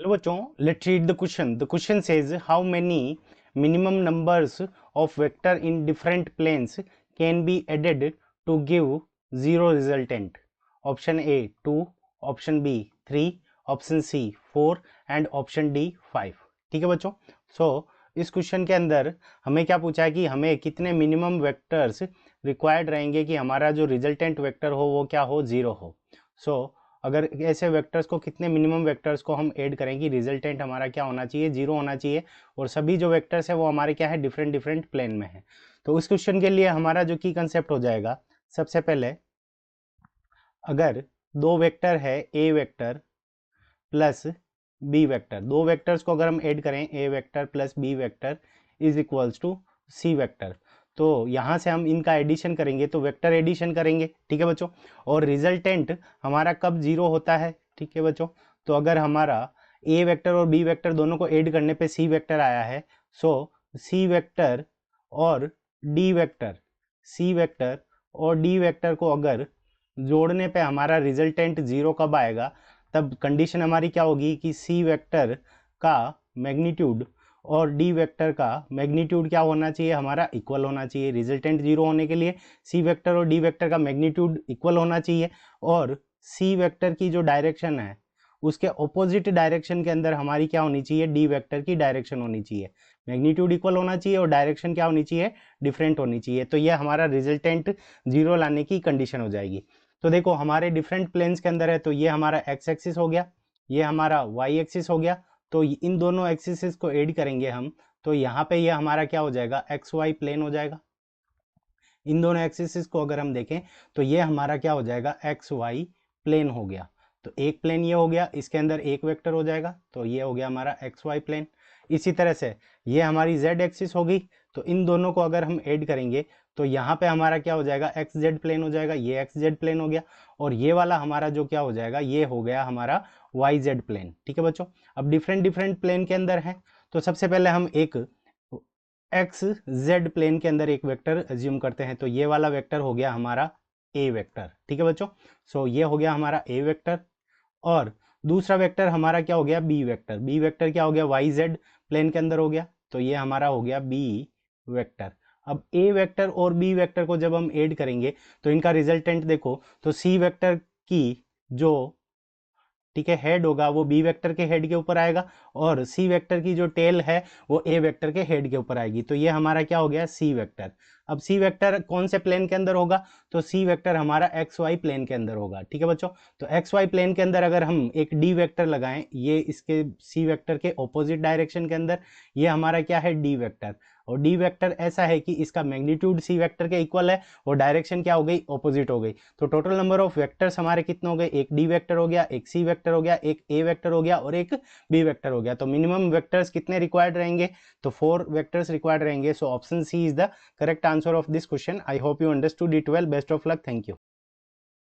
Hello बच्चों, let's read the question. The question says how many minimum numbers of vector in different planes can be added to give zero resultant. Option A 2, option B 3, option C 4 and option D 5. ठीक है बच्चों. सो इस question के अंदर हमें क्या पूछा है कि हमें कितने मिनिमम वेक्टर्स रिक्वायर्ड रहेंगे कि हमारा जो रिजल्टेंट वेक्टर हो वो क्या हो, जीरो हो. सो अगर ऐसे वेक्टर्स को कितने मिनिमम वेक्टर्स को हम ऐड करेंगे, रिजल्टेंट हमारा क्या होना चाहिए, जीरो होना चाहिए. और सभी जो वेक्टर्स है वो हमारे क्या है, डिफरेंट डिफरेंट प्लेन में है. तो उस क्वेश्चन के लिए हमारा जो की कंसेप्ट हो जाएगा, सबसे पहले अगर दो वेक्टर है A vector plus B vector, दो वेक्टर्स को अगर हम ऐड करें A vector plus B vector is equals to C vector, तो यहाँ से हम इनका एडिशन करेंगे तो वेक्टर एडिशन करेंगे. ठीक है बच्चों. और रिजल्टेंट हमारा कब जीरो होता है. ठीक है बच्चों. तो अगर हमारा ए वेक्टर और बी वेक्टर दोनों को ऐड करने पे सी वेक्टर आया है, सो सी वेक्टर और डी वेक्टर, सी वेक्टर और डी वेक्टर को अगर जोड़ने पे हमारा रिजल्टेंट जीरो कब आएगा, तब कंडीशन हमारी क्या होगी कि सी वेक्टर का मैग्नीट्यूड और डी वेक्टर का मैग्नीट्यूड क्या होना चाहिए, हमारा इक्वल होना चाहिए. रिजल्टेंट जीरो होने के लिए सी वेक्टर और डी वेक्टर का मैग्नीट्यूड इक्वल होना चाहिए. और सी वेक्टर की जो डायरेक्शन है उसके ऑपोजिट डायरेक्शन के अंदर हमारी क्या होनी चाहिए, डी वेक्टर की डायरेक्शन होनी चाहिए. मैग्नीट्यूड इक्वल होना चाहिए और डायरेक्शन क्या होनी चाहिए, डिफरेंट होनी चाहिए. तो ये हमारा रिजल्टेंट जीरो लाने की कंडीशन हो जाएगी. तो देखो हमारे डिफरेंट प्लेन्स के अंदर है, तो ये हमारा एक्स एक्सिस हो गया, ये हमारा वाई एक्सिस हो गया. तो इन दोनों एक्सिस को ऐड करेंगे हम, तो यहाँ पे ये हमारा क्या हो जाएगा, एक्स वाई प्लेन हो जाएगा. इन दोनों एक्सिस को अगर हम देखें तो ये हमारा क्या हो जाएगा, एक्स वाई प्लेन हो गया. तो एक प्लेन ये हो गया, इसके अंदर एक वेक्टर हो जाएगा, तो ये हो गया हमारा एक्स वाई प्लेन. इसी तरह से ये हमारी जेड एक्सिस होगी, तो इन दोनों को अगर हम ऐड करेंगे तो यहाँ पे हमारा क्या हो जाएगा, एक्स जेड प्लेन हो जाएगा, ये एक्स जेड प्लेन हो गया. और ये वाला हमारा जो क्या हो जाएगा, ये हो गया हमारा वाई जेड प्लेन. ठीक है बच्चों. अब डिफरेंट डिफरेंट प्लेन के अंदर है, तो सबसे पहले हम एक एक्स जेड प्लेन के अंदर एक वेक्टर एज्यूम करते हैं, तो ये वाला वेक्टर हो गया हमारा ए वेक्टर. ठीक है बच्चों. सो ये हो गया हमारा ए वेक्टर. और दूसरा वेक्टर हमारा क्या हो गया, बी वेक्टर. बी वेक्टर क्या हो गया, वाई जेड प्लेन के अंदर हो गया, तो ये हमारा हो गया बी वेक्टर. अब ए वेक्टर और बी वेक्टर को जब हम ऐड करेंगे तो इनका रिजल्टेंट देखो, तो सी वेक्टर की जो, ठीक है, हेड होगा वो बी वेक्टर के हेड के ऊपर आएगा, और सी वेक्टर की जो टेल है वो ए वेक्टर के हेड के ऊपर आएगी. तो ये हमारा क्या हो गया, सी वेक्टर. अब सी वेक्टर कौन से प्लेन के अंदर होगा, तो सी वेक्टर हमारा एक्स वाई प्लेन के अंदर होगा. ठीक है बच्चों. तो एक्स वाई प्लेन के अंदर अगर हम एक डी वेक्टर लगाएं, ये इसके सी वेक्टर के ऑपोजिट डायरेक्शन के अंदर, ये हमारा क्या है, डी वेक्टर. और डी वेक्टर ऐसा है कि इसका मैग्नीट्यूड सी वेक्टर के इक्वल है और डायरेक्शन क्या हो गई, ऑपोजिट हो गई. तो टोटल नंबर ऑफ वेक्टर्स हमारे कितने हो गए, एक डी वेक्टर हो गया, एक सी वेक्टर हो गया, एक ए वेक्टर हो गया और एक बी वेक्टर हो गया. तो मिनिमम वेक्टर्स कितने रिक्वायर्ड रहेंगे, तो 4 वेक्टर्स रिक्वायर्ड रहेंगे. So option C is the correct answer of this question. I hope you understood it well. Best of luck. Thank you.